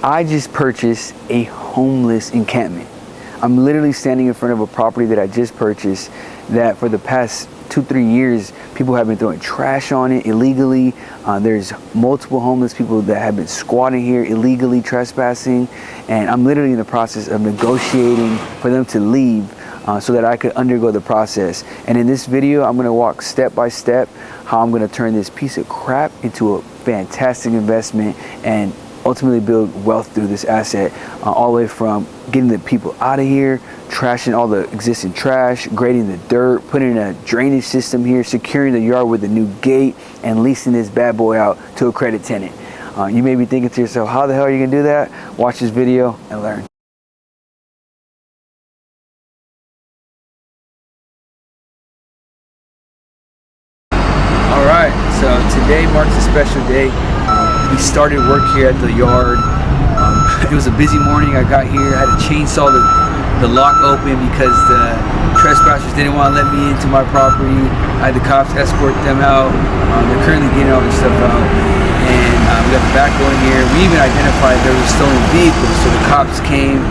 I just purchased a homeless encampment. I'm literally standing in front of a property that I just purchased that for the past 2-3 years, people have been throwing trash on it illegally. There's multiple homeless people that have been squatting here illegally, trespassing, and I'm literally in the process of negotiating for them to leave so that I could undergo the process. And in this video, I'm gonna walk step by step how I'm gonna turn this piece of crap into a fantastic investment and ultimately build wealth through this asset, all the way from getting the people out of here, trashing all the existing trash, grading the dirt, putting in a drainage system here, securing the yard with a new gate, and leasing this bad boy out to a credit tenant. You may be thinking to yourself, how the hell are you gonna do that? Watch this video and learn. All right, so today marks a special day. We started work here at the yard. It was a busy morning. I got here, I had to chainsaw the lock open because the trespassers didn't want to let me into my property. I had the cops escort them out. They're currently getting all this stuff out. And we got the back door in here. We even identified there was stolen vehicles, so the cops came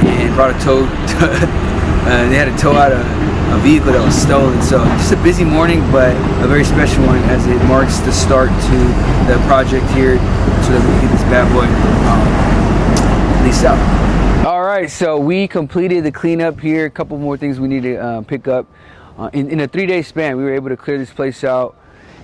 and brought a tow. They had to tow out a vehicle that was stolen. So just a busy morning, but a very special one as it marks the start to the project here so that we can get this bad boy leased out. All right, so we completed the cleanup here. A couple more things we need to pick up. In a 3-day span, we were able to clear this place out.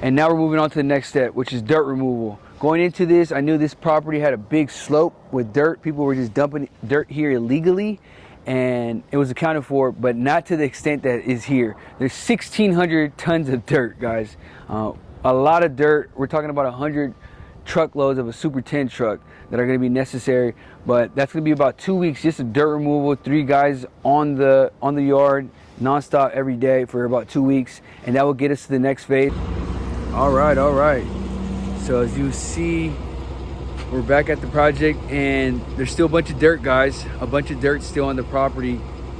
And now we're moving on to the next step, which is dirt removal. Going into this, I knew this property had a big slope with dirt. People were just dumping dirt here illegally, and it was accounted for, but not to the extent that is here. There's 1,600 tons of dirt, guys. A lot of dirt. We're talking about 100 truckloads of a Super 10 truck that are going to be necessary, but that's going to be about 2 weeks just of dirt removal. 3 guys on the yard nonstop every day for about 2 weeks, and that will get us to the next phase. All right. So as you see, we're back at the project, and there's still a bunch of dirt, guys. A bunch of dirt still on the property,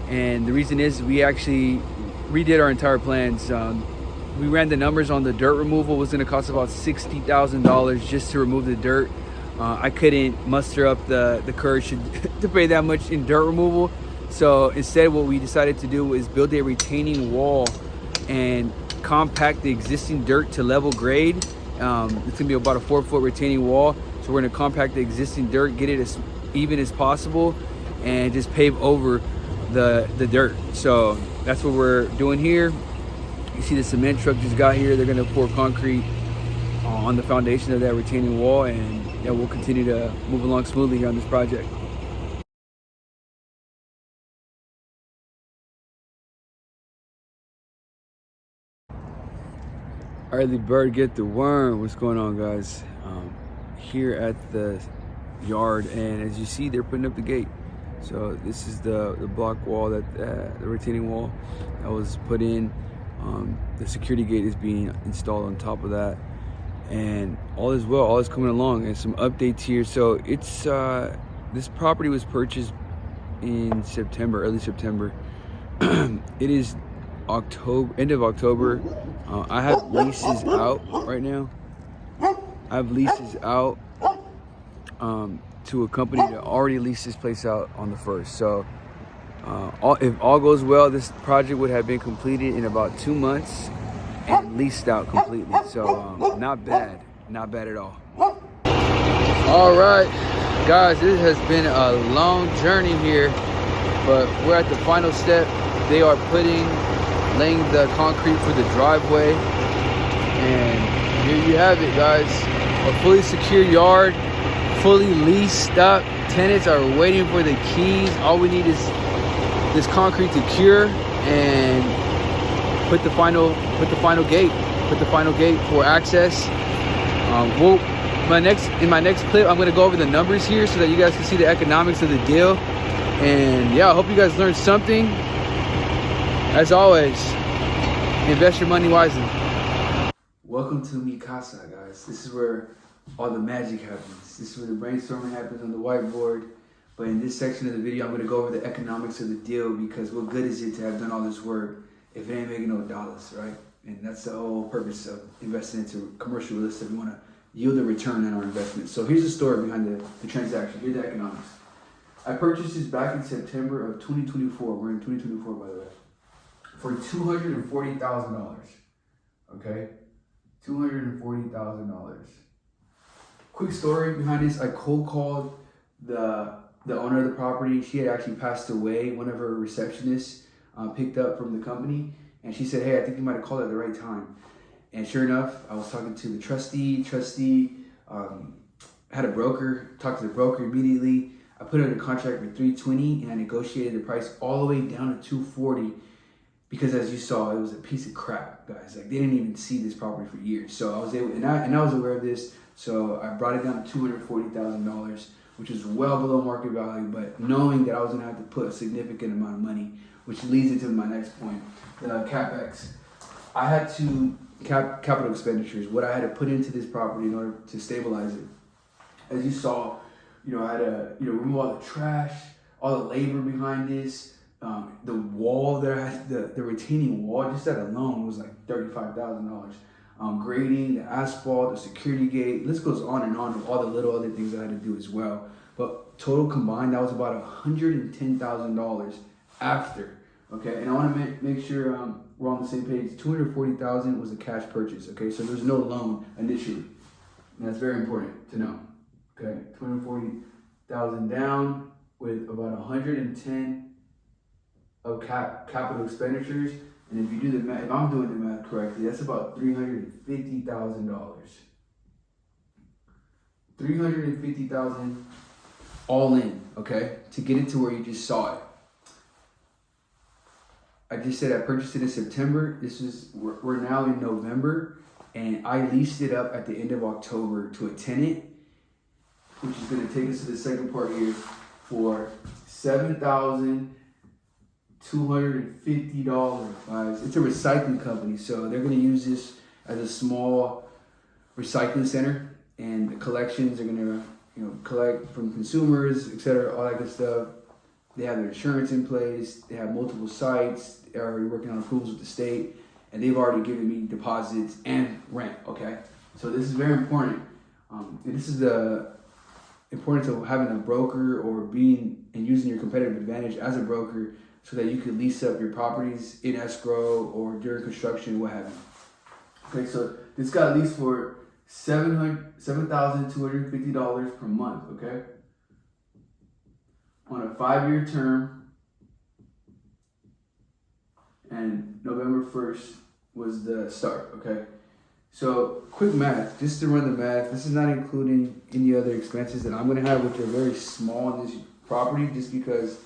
and the reason is we actually redid our entire plans. We ran the numbers on the dirt removal. It was going to cost about $60,000 just to remove the dirt. I couldn't muster up the courage to pay that much in dirt removal. So instead, what we decided to do was build a retaining wall and compact the existing dirt to level grade. It's gonna be about a 4-foot retaining wall. So we're gonna compact the existing dirt, get it as even as possible, and just pave over the dirt. So that's what we're doing here. You see the cement truck just got here. They're gonna pour concrete on the foundation of that retaining wall, and yeah, we'll continue to move along smoothly here on this project. Early bird get the worm. What's going on, guys? Here at the yard, and as you see, they're putting up the gate. So this is the block wall, that the retaining wall that was put in. The security gate is being installed on top of that, and all is well, all is coming along. And some updates here. So it's this property was purchased in September, early September. It is October, end of October. I have leases out right now. I have leases out to a company that already leased this place out on the 1st. So if all goes well, this project would have been completed in about 2 months and leased out completely. So not bad at all. All right, guys, this has been a long journey here, but we're at the final step. They are laying the concrete for the driveway, and here you have it, guys. A fully secure yard, fully leased up. Tenants are waiting for the keys. All we need is this concrete to cure and put the final gate for access. In my next clip, I'm going to go over the numbers here so that you guys can see the economics of the deal. And yeah, I hope you guys learned something. As always, invest your money wisely. Welcome to Mi Casa, guys. This is where all the magic happens. This is where the brainstorming happens on the whiteboard. But in this section of the video, I'm going to go over the economics of the deal, because what good is it to have done all this work if it ain't making no dollars, right? And that's the whole purpose of investing into commercial real estate. We want to yield a return on our investment. So here's the story behind the transaction. Here's the economics. I purchased this back in September of 2024. We're in 2024, by the way, for $240,000. Okay, $240,000. Quick story behind this: I cold called the owner of the property. She had actually passed away. One of her receptionists picked up from the company, and she said, "Hey, I think you might have called at the right time." And sure enough, I was talking to the trustee. Had a broker. Talked to the broker immediately. I put it under contract for $320, and I negotiated the price all the way down to $240. Because as you saw, it was a piece of crap, guys. Like, they didn't even see this property for years. So I was able, and I was aware of this. So I brought it down to $240,000, which is well below market value. But knowing that I was gonna have to put a significant amount of money, which leads into my next point, the CapEx. I had to capital expenditures, what I had to put into this property in order to stabilize it. As you saw, I had to remove all the trash, all the labor behind this. The wall that I had, the retaining wall, just that alone was like $35,000. Grading, the asphalt, the security gate, list goes on and on with all the little other things I had to do as well. But total combined, that was about $110,000 after. Okay, and I want to make sure we're on the same page. $240,000 was a cash purchase. Okay, so there's no loan initially, and that's very important to know. Okay, $240,000 down with about $110,000 of capital expenditures, and if you do the math, if I'm doing the math correctly, that's about $350,000. $350,000 all in, okay, to get it to where you just saw it. I just said I purchased it in September. We're now in November, and I leased it up at the end of October to a tenant, which is going to take us to the second part here, for $7,250, guys. It's a recycling company, so they're going to use this as a small recycling center, and the collections are going to, collect from consumers, etc., all that good stuff. They have their insurance in place. They have multiple sites. They're already working on approvals with the state, and they've already given me deposits and rent. Okay, so this is very important. And this is the importance of having a broker or being and using your competitive advantage as a broker, so that you can lease up your properties in escrow or during construction, what have you. Okay, so this got leased for $7,250 per month, okay? On a 5-year term, and November 1st was the start, okay? So quick math, just to run the math, this is not including any other expenses that I'm gonna have, which are very small in this property, just because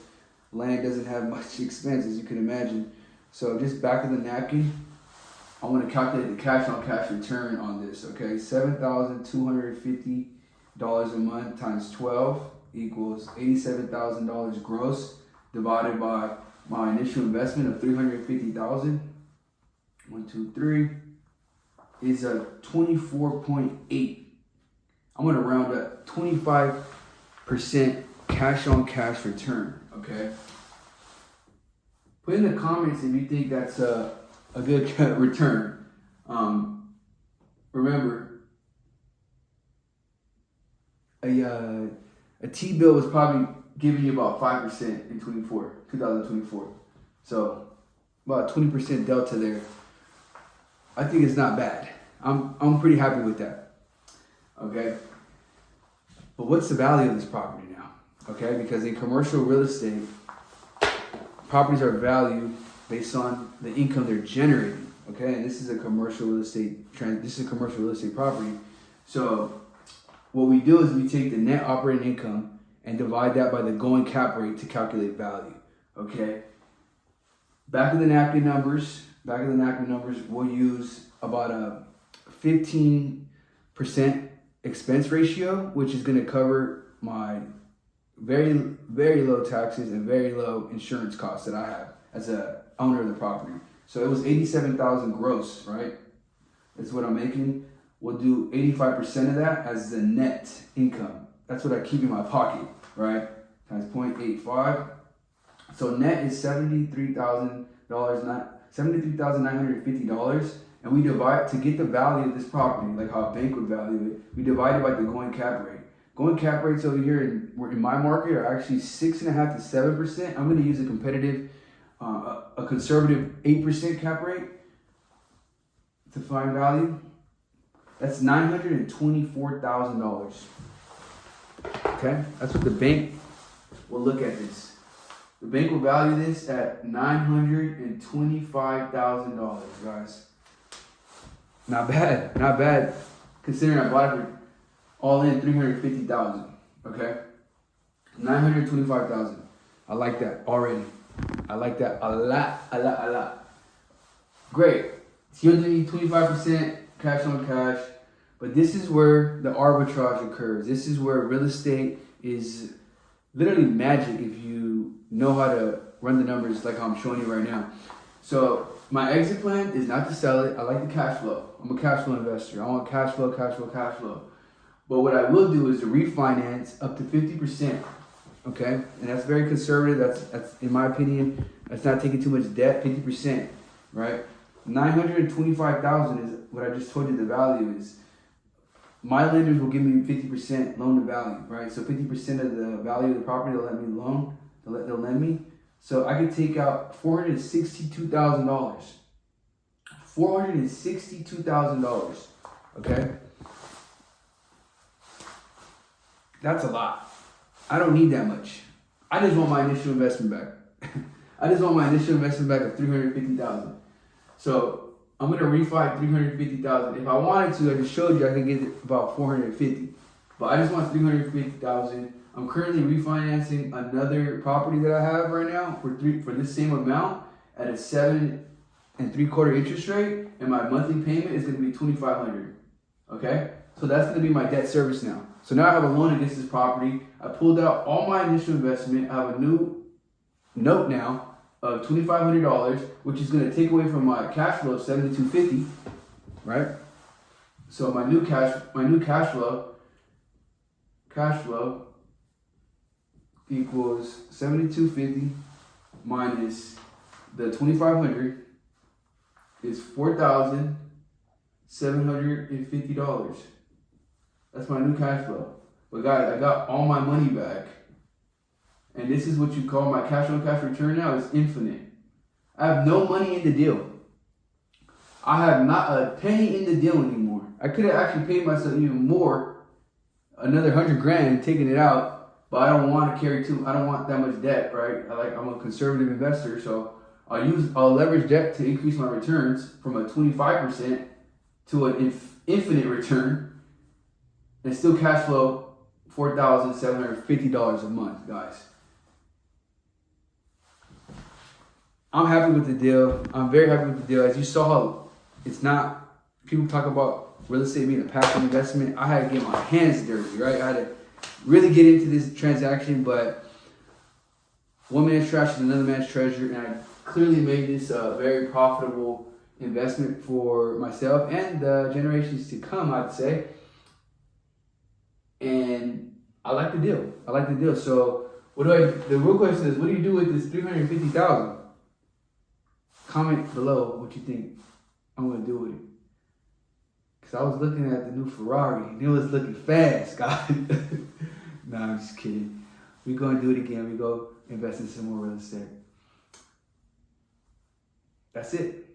land doesn't have much expense, as you can imagine. So just back of the napkin, I want to calculate the cash on cash return on this, okay? $7,250 a month times 12 equals $87,000 gross, divided by my initial investment of $350,000. 1, 2, 3 is a 24.8. I'm going to round up 25% cash on cash return. Okay. Put in the comments if you think that's a good return. Remember, a T-bill was probably giving you about 5% in 2024. So about 20% delta there. I think it's not bad. I'm pretty happy with that. Okay. But what's the value of this property now? Okay, because in commercial real estate, properties are valued based on the income they're generating. Okay, and this is a commercial real estate property. So what we do is we take the net operating income and divide that by the going cap rate to calculate value. Okay. Back of the napkin numbers, we'll use about a 15% expense ratio, which is going to cover my very, very low taxes and very low insurance costs that I have as a owner of the property. So it was $87,000 gross, right? That's what I'm making. We'll do 85% of that as the net income. That's what I keep in my pocket, right? Times 0.85. So net is $73,950. and we divide to get the value of this property, like how a bank would value it. We divide it by the going cap rate. Going cap rates over here in my market are actually 6.5% to 7%. I'm going to use a competitive, a conservative 8% cap rate to find value. That's $924,000. Okay, that's what the bank will look at this. The bank will value this at $925,000, guys. Not bad, not bad, considering I bought it for all in $350,000. Okay, $925,000. I like that already. I like that a lot. Great. So you only need 25% cash on cash, but this is where the arbitrage occurs. This is where real estate is literally magic if you know how to run the numbers like how I'm showing you right now. So my exit plan is not to sell it. I like the cash flow. I'm a cash flow investor. I want cash flow. But what I will do is to refinance up to 50%. Okay, and that's very conservative. That's in my opinion. That's not taking too much debt. 50%, right? $925,000 is what I just told you the value is. My lenders will give me 50% loan to value, right? So 50% of the value of the property they'll let me loan. They'll lend me. So I could take out $462,000. $462,000. Okay, that's a lot. I don't need that much. I just want my initial investment back. I just want my initial investment back of $350,000. So I'm gonna refi $350,000. If I wanted to, I just showed you I could get about $450,000. But I just want $350,000. I'm currently refinancing another property that I have right now for this same amount at a 7 3/4 interest rate, and my monthly payment is gonna be $2,500. Okay, so that's gonna be my debt service now. So now I have a loan against this property. I pulled out all my initial investment. I have a new note now of $2,500, which is going to take away from my cash flow of $7,250, right? So my new cash flow equals $7,250 minus the $2,500 is $4,750. That's my new cash flow. But guys, I got all my money back. And this is what you call my cash on cash return now is infinite. I have no money in the deal. I have not a penny in the deal anymore. I could have actually paid myself even more, another $100,000 and taken it out, but I don't want to I don't want that much debt, right? I'm a conservative investor, so I'll leverage debt to increase my returns from a 25% to an infinite return. And still cash flow $4,750 a month, guys. I'm happy with the deal. I'm very happy with the deal. As you saw, it's not, people talk about real estate being a passive investment. I had to get my hands dirty, right? I had to really get into this transaction, but one man's trash is another man's treasure, and I clearly made this a very profitable investment for myself and the generations to come, I'd say. And I like the deal. So the real question is, what do you do with this $350,000? Comment below what you think I'm going to do with it. Because I was looking at the new Ferrari and it was looking fast, guys. Nah, I'm just kidding. We're going to do it again. We go invest in some more real estate. That's it.